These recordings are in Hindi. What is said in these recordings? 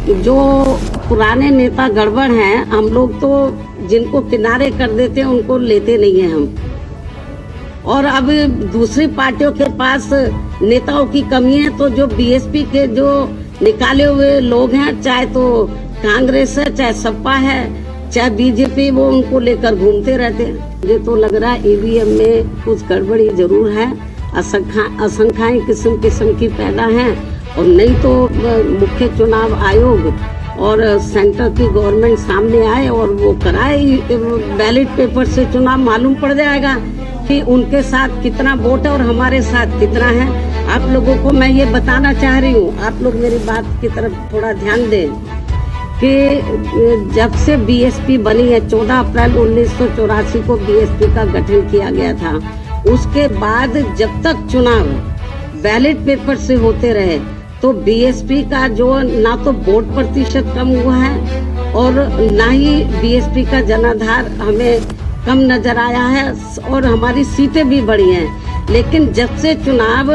जो पुराने नेता गड़बड़ हैं, हम लोग तो जिनको किनारे कर देते हैं उनको लेते नहीं हैं हम। और अब दूसरी पार्टियों के पास नेताओं की कमी है, तो जो बीएसपी के जो निकाले हुए लोग हैं, चाहे तो कांग्रेस है, चाहे सपा है, चाहे बीजेपी, वो उनको लेकर घूमते रहते हैं। मुझे तो लग रहा है ईवीएम में कुछ गड़बड़ी जरूर है। आशंकाएं किस्म किस्म की पैदा हैं, और नहीं तो मुख्य चुनाव आयोग और सेंटर की गवर्नमेंट सामने आए और वो कराए बैलेट पेपर से चुनाव, मालूम पड़ जाएगा कि उनके साथ कितना वोट है और हमारे साथ कितना है। आप लोगों को मैं ये बताना चाह रही हूँ, आप लोग मेरी बात की तरफ थोड़ा ध्यान दें कि जब से बीएसपी बनी है, 14 अप्रैल 1984 को बीएसपी का गठन किया गया था, उसके बाद जब तक चुनाव बैलेट पेपर से होते रहे तो बीएसपी का जो ना तो वोट प्रतिशत कम हुआ है और ना ही बीएसपी का जनाधार हमें कम नजर आया है, और हमारी सीटें भी बढ़ी हैं। लेकिन जब से चुनाव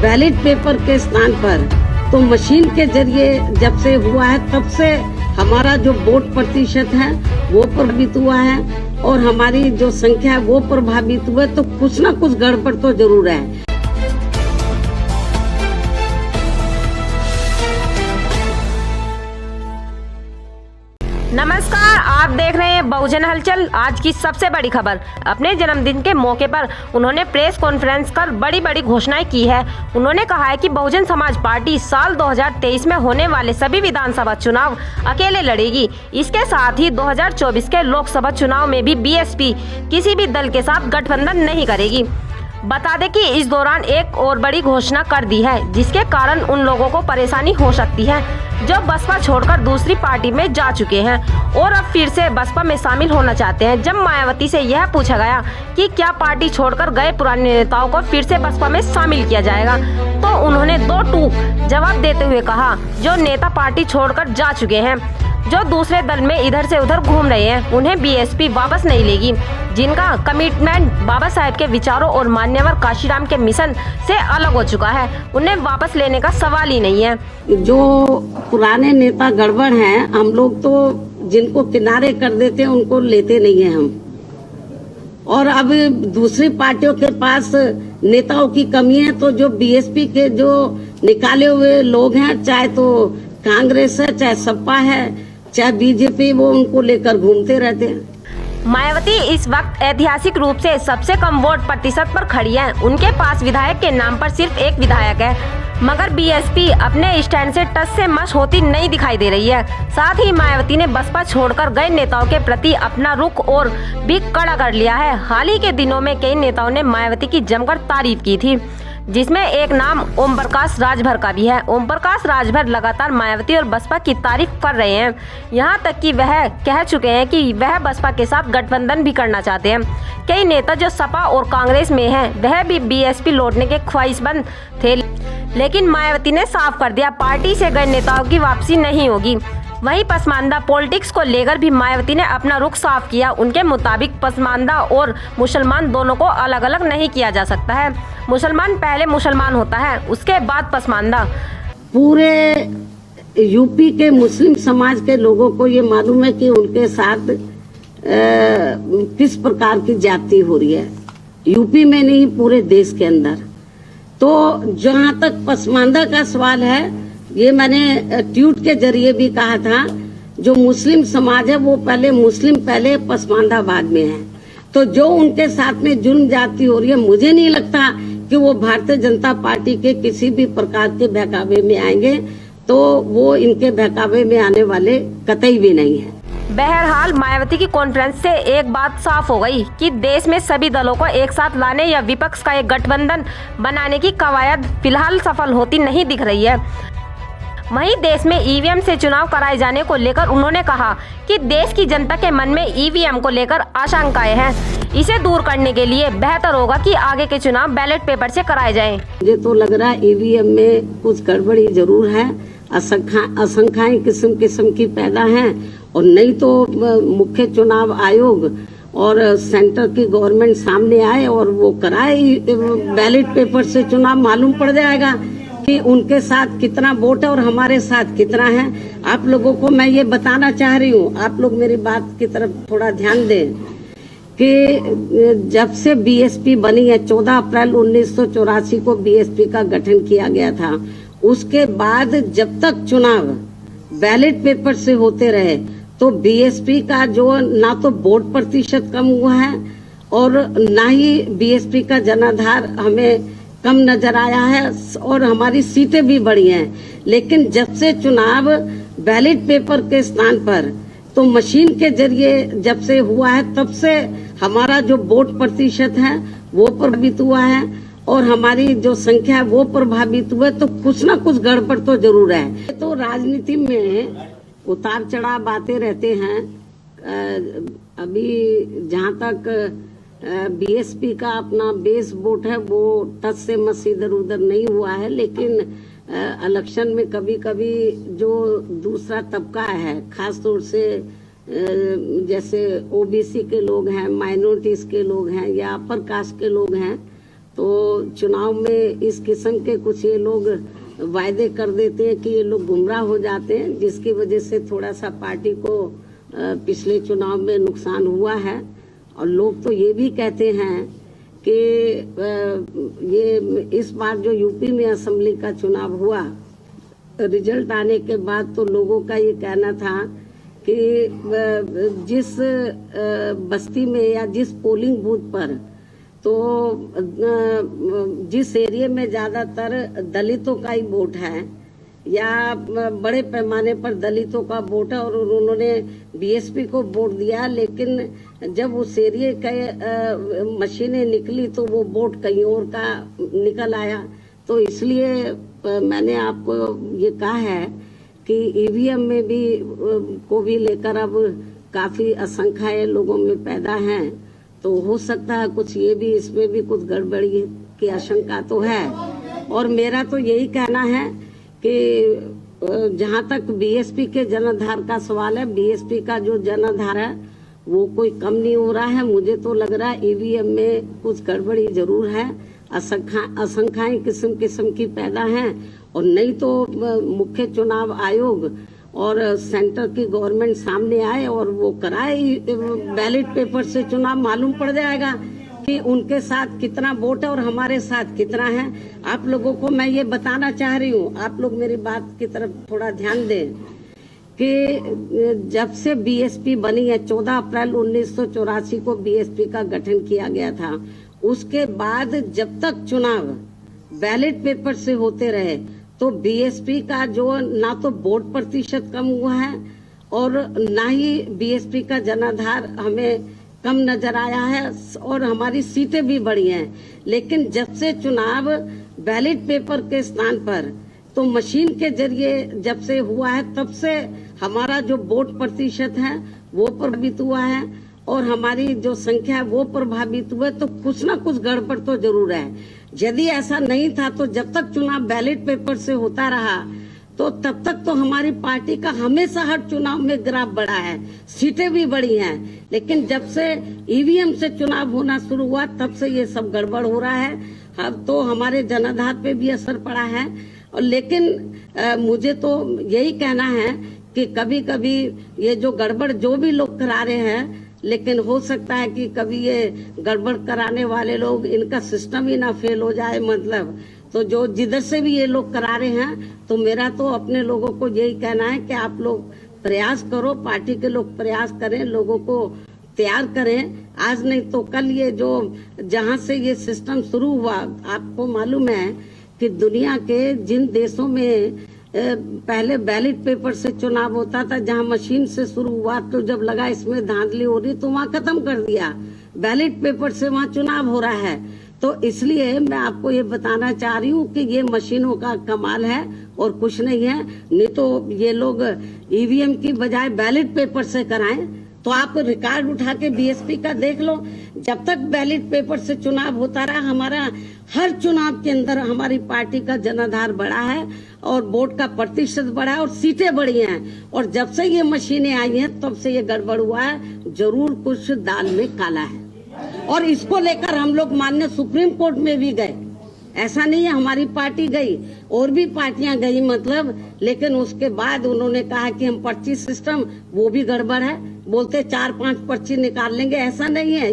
बैलेट पेपर के स्थान पर तो मशीन के जरिए जब से हुआ है, तब से हमारा जो वोट प्रतिशत है वो प्रभावित हुआ है और हमारी जो संख्या है वो प्रभावित हुआ है। तो कुछ ना कुछ गड़बड़ तो जरूर है। नमस्कार, आप देख रहे हैं बहुजन हलचल। आज की सबसे बड़ी खबर, अपने जन्मदिन के मौके पर उन्होंने प्रेस कॉन्फ्रेंस कर बड़ी बड़ी घोषणाएं की है। उन्होंने कहा है कि बहुजन समाज पार्टी साल 2023 में होने वाले सभी विधानसभा चुनाव अकेले लड़ेगी। इसके साथ ही 2024 के लोकसभा चुनाव में भी बीएसपी किसी भी दल के साथ गठबंधन नहीं करेगी। बता दें कि इस दौरान एक और बड़ी घोषणा कर दी है, जिसके कारण उन लोगों को परेशानी हो सकती है जो बसपा छोड़कर दूसरी पार्टी में जा चुके हैं और अब फिर से बसपा में शामिल होना चाहते हैं। जब मायावती से यह पूछा गया कि क्या पार्टी छोड़कर गए पुराने नेताओं को फिर से बसपा में शामिल किया जाएगा, तो उन्होंने दो टूक जवाब देते हुए कहा, जो नेता पार्टी छोड़कर जा चुके हैं, जो दूसरे दल में इधर से उधर घूम रहे हैं, उन्हें बीएसपी वापस नहीं लेगी। जिनका कमिटमेंट बाबा साहेब के विचारों और मान्यवर काशीराम के मिशन से अलग हो चुका है, उन्हें वापस लेने का सवाल ही नहीं है। जो पुराने नेता गड़बड़ हैं, हम लोग तो जिनको किनारे कर देते हैं उनको लेते नहीं हैं हम। और अब दूसरी पार्टियों के पास नेताओं की कमी है, तो जो बीएसपी के जो निकाले हुए लोग हैं, चाहे तो कांग्रेस है, चाहे सपा है, चाहे बीजेपी, वो उनको लेकर घूमते रहते हैं। मायावती इस वक्त ऐतिहासिक रूप से सबसे कम वोट प्रतिशत पर खड़ी है। उनके पास विधायक के नाम पर सिर्फ एक विधायक है, मगर बीएसपी अपने स्टैंड से टस से मस होती नहीं दिखाई दे रही है। साथ ही मायावती ने बसपा छोड़कर गए नेताओं के प्रति अपना रुख और भी कड़ा कर लिया है। हाल ही के दिनों में कई नेताओं ने मायावती की जमकर तारीफ की थी, जिसमें एक नाम ओम प्रकाश राजभर का भी है। ओम प्रकाश राजभर लगातार मायावती और बसपा की तारीफ कर रहे हैं, यहाँ तक कि वह कह चुके हैं कि वह बसपा के साथ गठबंधन भी करना चाहते हैं। कई नेता जो सपा और कांग्रेस में हैं, वह भी बीएसपी लौटने के ख्वाहिशमंद थे, लेकिन मायावती ने साफ कर दिया, पार्टी से गए नेताओं की वापसी नहीं होगी। वहीं पसमानदा पॉलिटिक्स को लेकर भी मायावती ने अपना रुख साफ किया। उनके मुताबिक पसमानदा और मुसलमान दोनों को अलग अलग नहीं किया जा सकता है। मुसलमान पहले मुसलमान होता है, उसके बाद पसमानदा। पूरे यूपी के मुस्लिम समाज के लोगों को ये मालूम है कि उनके साथ किस प्रकार की ज्यादती हो रही है, यूपी में नहीं पूरे देश के अंदर। तो जहाँ तक पसमानदा का सवाल है, ये मैंने ट्वीट के जरिए भी कहा था, जो मुस्लिम समाज है वो पहले मुस्लिम पहले, पसमानदा बाद में है। तो जो उनके साथ में जुल्म जाती हो रही है, मुझे नहीं लगता कि वो भारतीय जनता पार्टी के किसी भी प्रकार के बहकावे में आएंगे, तो वो इनके बहकावे में आने वाले कतई भी नहीं है। बहरहाल मायावती की कॉन्फ्रेंस से एक बात साफ हो गई कि देश में सभी दलों को एक साथ लाने या विपक्ष का एक गठबंधन बनाने की कवायद फिलहाल सफल होती नहीं दिख रही है। वहीं देश में ईवीएम से चुनाव कराए जाने को लेकर उन्होंने कहा कि देश की जनता के मन में ईवीएम को लेकर आशंकाएं हैं। इसे दूर करने के लिए बेहतर होगा कि आगे के चुनाव बैलेट पेपर से कराए जाएं। मुझे तो लग रहा है ईवीएम में कुछ गड़बड़ी जरूर है। आशंकाएं किस्म किस्म की पैदा हैं, और नहीं तो मुख्य चुनाव आयोग और सेंटर की गवर्नमेंट सामने आए और वो कराए बैलेट पेपर से चुनाव, मालूम पड़ जाएगा कि उनके साथ कितना वोट है और हमारे साथ कितना है। आप लोगों को मैं ये बताना चाह रही हूँ, आप लोग मेरी बात की तरफ थोड़ा ध्यान दें कि जब से बीएसपी बनी है, 14 अप्रैल 1984 को बीएसपी का गठन किया गया था, उसके बाद जब तक चुनाव बैलेट पेपर से होते रहे तो बीएसपी का जो ना तो वोट प्रतिशत कम हुआ है और ना ही बीएसपी का जनाधार हमें कम नजर आया है और हमारी सीटें भी बढ़ी हैं। लेकिन जब से चुनाव बैलेट पेपर के स्थान पर तो मशीन के जरिए जब से हुआ है, तब से हमारा जो वोट प्रतिशत है वो प्रभावित हुआ है और हमारी जो संख्या है वो प्रभावित हुआ है। तो कुछ ना कुछ गड़बड़ तो जरूर है। तो राजनीति में उतार चढ़ाव आते रहते हैं। अभी जहां तक बीएसपी का अपना बेस वोट है वो टच से मस इधर उधर नहीं हुआ है, लेकिन इलेक्शन में कभी कभी जो दूसरा तबका है, खास तौर से जैसे ओबीसी के लोग हैं, माइनॉरिटीज के लोग हैं या अपर कास्ट के लोग हैं, तो चुनाव में इस किस्म के कुछ ये लोग वायदे कर देते हैं कि ये लोग गुमराह हो जाते हैं, जिसकी वजह से थोड़ा सा पार्टी को पिछले चुनाव में नुकसान हुआ है। और लोग तो ये भी कहते हैं कि ये इस बार जो यूपी में असेंबली का चुनाव हुआ, रिजल्ट आने के बाद तो लोगों का ये कहना था कि जिस बस्ती में या जिस पोलिंग बूथ पर तो जिस एरिया में ज्यादातर दलितों का ही वोट है या बड़े पैमाने पर दलितों का वोट है और उन्होंने बीएसपी को वोट दिया, लेकिन जब उस एरिया का मशीनें निकली तो वो वोट कहीं और का निकल आया। तो इसलिए मैंने आपको ये कहा है कि ईवीएम में भी को भी लेकर अब काफी आशंकाएं लोगों में पैदा हैं। तो हो सकता है कुछ ये भी, इसमें भी कुछ गड़बड़ी की आशंका तो है। और मेरा तो यही कहना है कि जहां तक बीएसपी के जनाधार का सवाल है, बीएसपी का जो जनाधार है वो कोई कम नहीं हो रहा है। मुझे तो लग रहा है ईवीएम में कुछ गड़बड़ी जरूर है, आशंकाएं किस्म किस्म की पैदा हैं। और नहीं तो मुख्य चुनाव आयोग और सेंटर की गवर्नमेंट सामने आए और वो कराए बैलेट पेपर से चुनाव, मालूम पड़ जाएगा कि उनके साथ कितना वोट है और हमारे साथ कितना है। आप लोगों को मैं ये बताना चाह रही हूँ, आप लोग मेरी बात की तरफ थोड़ा ध्यान दें कि जब से बीएसपी बनी है, 14 अप्रैल 1984 को बीएसपी का गठन किया गया था, उसके बाद जब तक चुनाव बैलेट पेपर से होते रहे तो बीएसपी का जो ना तो वोट प्रतिशत कम हुआ है और ना ही बीएसपी का जनाधार हमें कम नजर आया है और हमारी सीटें भी बढ़ी हैं। लेकिन जब से चुनाव बैलेट पेपर के स्थान पर तो मशीन के जरिए जब से हुआ है, तब से हमारा जो वोट प्रतिशत है वो प्रभावित हुआ है और हमारी जो संख्या है वो प्रभावित हुआ है। तो कुछ ना कुछ गड़बड़ तो जरूर है। यदि ऐसा नहीं था तो जब तक चुनाव बैलेट पेपर से होता रहा तो तब तक तो हमारी पार्टी का हमेशा हर चुनाव में ग्राफ बढ़ा है, सीटें भी बढ़ी हैं। लेकिन जब से ईवीएम से चुनाव होना शुरू हुआ तब से ये सब गड़बड़ हो रहा है। अब तो हमारे जनाधार पे भी असर पड़ा है। और लेकिन मुझे तो यही कहना है कि कभी कभी ये जो गड़बड़ जो भी लोग करा रहे हैं, लेकिन हो सकता है कि कभी ये गड़बड़ कराने वाले लोग, इनका सिस्टम ही ना फेल हो जाए। मतलब तो जो जिधर से भी ये लोग करा रहे हैं, तो मेरा तो अपने लोगों को यही कहना है कि आप लोग प्रयास करो, पार्टी के लोग प्रयास करें, लोगों को तैयार करें। आज नहीं तो कल ये जो जहां से ये सिस्टम शुरू हुआ, आपको मालूम है कि दुनिया के जिन देशों में पहले बैलेट पेपर से चुनाव होता था, जहां मशीन से शुरू हुआ, तो जब लगा इसमें धांधली हो रही तो वहां खत्म कर दिया, बैलेट पेपर से वहां चुनाव हो रहा है। तो इसलिए मैं आपको ये बताना चाह रही हूँ कि ये मशीनों का कमाल है और कुछ नहीं है। नहीं तो ये लोग ईवीएम की बजाय बैलेट पेपर से कराएं। तो आप रिकॉर्ड उठा के बीएसपी का देख लो, जब तक बैलेट पेपर से चुनाव होता रहा, हमारा हर चुनाव के अंदर हमारी पार्टी का जनाधार बढ़ा है और वोट का प्रतिशत बढ़ा है और सीटें बढ़ी हैं। और जब से ये मशीनें आई हैं तब से ये गड़बड़ हुआ है। जरूर कुछ दाल में काला है और इसको लेकर हम लोग माननीय सुप्रीम कोर्ट में भी गए ऐसा नहीं है हमारी पार्टी गई, और भी पार्टियां गई मतलब, लेकिन उसके बाद उन्होंने कहा कि हम पर्ची सिस्टम वो भी गड़बड़ है, बोलते 4-5 पर्ची निकाल लेंगे। ऐसा नहीं है,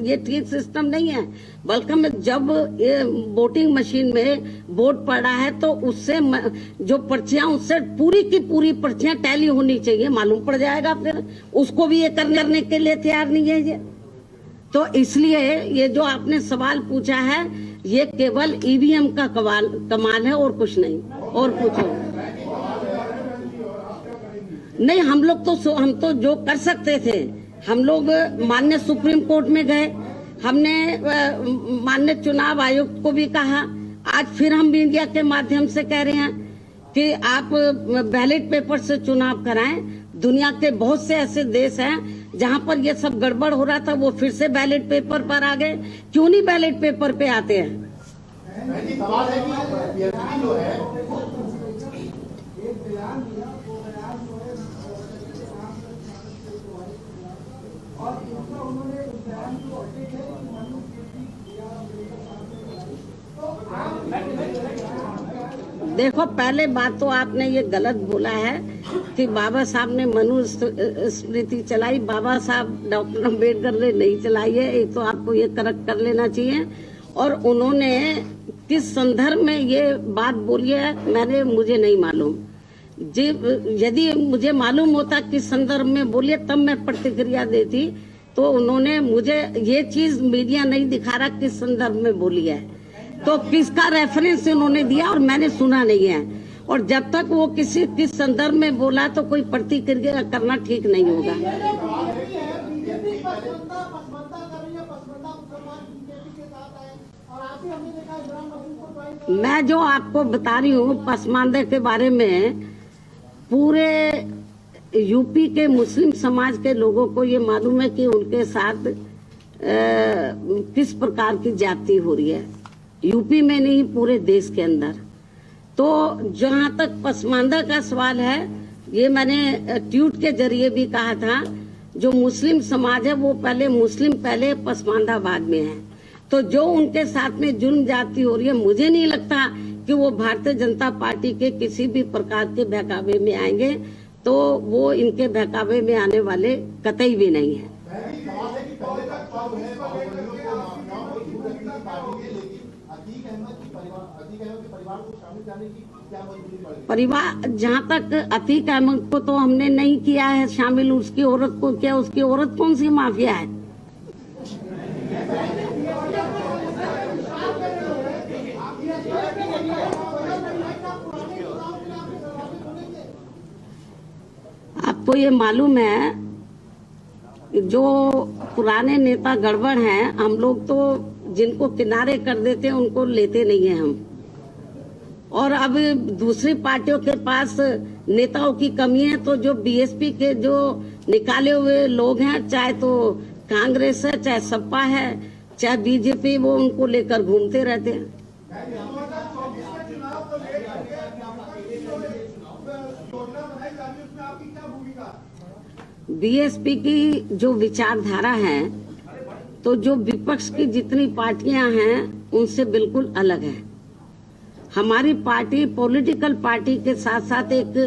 ये ठीक सिस्टम नहीं है। बल्कि जब ये वोटिंग मशीन में वोट पड़ा है तो उससे जो पर्चियां, उससे पूरी की पूरी पर्चियां टैली होनी चाहिए, मालूम पड़ जाएगा। फिर उसको भी ये करने के लिए तैयार नहीं है ये। तो इसलिए ये जो आपने सवाल पूछा है, ये केवल ईवीएम का कमाल है और कुछ नहीं। और पूछो नहीं, हम तो जो कर सकते थे, हम लोग माननीय सुप्रीम कोर्ट में गए, हमने माननीय चुनाव आयुक्त को भी कहा। आज फिर हम मीडिया के माध्यम से कह रहे हैं कि आप बैलेट पेपर से चुनाव कराएं। दुनिया के बहुत से ऐसे देश हैं जहां पर ये सब गड़बड़ हो रहा था, वो फिर से बैलेट पेपर पर आ गए। क्यों नहीं बैलेट पेपर पे आते हैं? सवाल है कि PSP जो है देखो, पहले बात तो आपने ये गलत बोला है कि बाबा साहब ने मनुस्मृति चलाई। बाबा साहब डॉक्टर अम्बेडकर ने नहीं चलाई है, एक तो आपको ये करेक्ट कर लेना चाहिए। और उन्होंने किस संदर्भ में ये बात बोली है मुझे नहीं मालूम। यदि मुझे मालूम होता किस संदर्भ में बोलिए तब मैं प्रतिक्रिया देती। तो उन्होंने मुझे ये चीज मीडिया नहीं दिखा रहा किस संदर्भ में बोली है, तो किसका रेफरेंस उन्होंने दिया और मैंने सुना नहीं है। और जब तक वो किस संदर्भ में बोला तो कोई प्रतिक्रिया करना ठीक नहीं होगा। मैं जो आपको बता रही हूँ पसमानदे के बारे में, पूरे यूपी के मुस्लिम समाज के लोगों को ये मालूम है कि उनके साथ किस प्रकार की ज्यादती हो रही है, यूपी में नहीं पूरे देश के अंदर। तो जहां तक पसमानदा का सवाल है, ये मैंने ट्वीट के जरिए भी कहा था, जो मुस्लिम समाज है वो मुस्लिम पहले, पसमानदा बाद में है। तो जो उनके साथ में जुल्म ज्यादती हो रही है, मुझे नहीं लगता कि वो भारतीय जनता पार्टी के किसी भी प्रकार के बहकावे में आएंगे। तो वो इनके बहकावे में आने वाले कतई भी नहीं है। परिवार, जहाँ तक अतीक अहमद को तो हमने नहीं किया है शामिल, उसकी औरत को क्या, उसकी औरत कौन सी माफिया है? आपको ये मालूम है जो पुराने नेता गड़बड़ हैं, हम लोग तो जिनको किनारे कर देते हैं उनको लेते नहीं है हम। और अब दूसरी पार्टियों के पास नेताओं की कमी है, तो जो बीएसपी के जो निकाले हुए लोग हैं, चाहे तो कांग्रेस है, चाहे सपा है, चाहे बीजेपी, वो उनको लेकर घूमते रहते हैं। बीएसपी की जो विचारधारा है, तो जो विपक्ष की जितनी पार्टियां हैं उनसे बिल्कुल अलग है। हमारी पार्टी पॉलिटिकल पार्टी के साथ साथ एक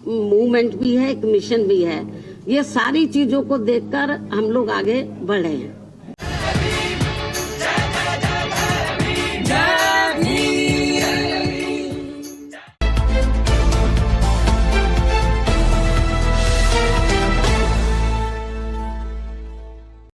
मूवमेंट भी है, एक मिशन भी है। ये सारी चीजों को देखकर हम लोग आगे बढ़ रहे हैं।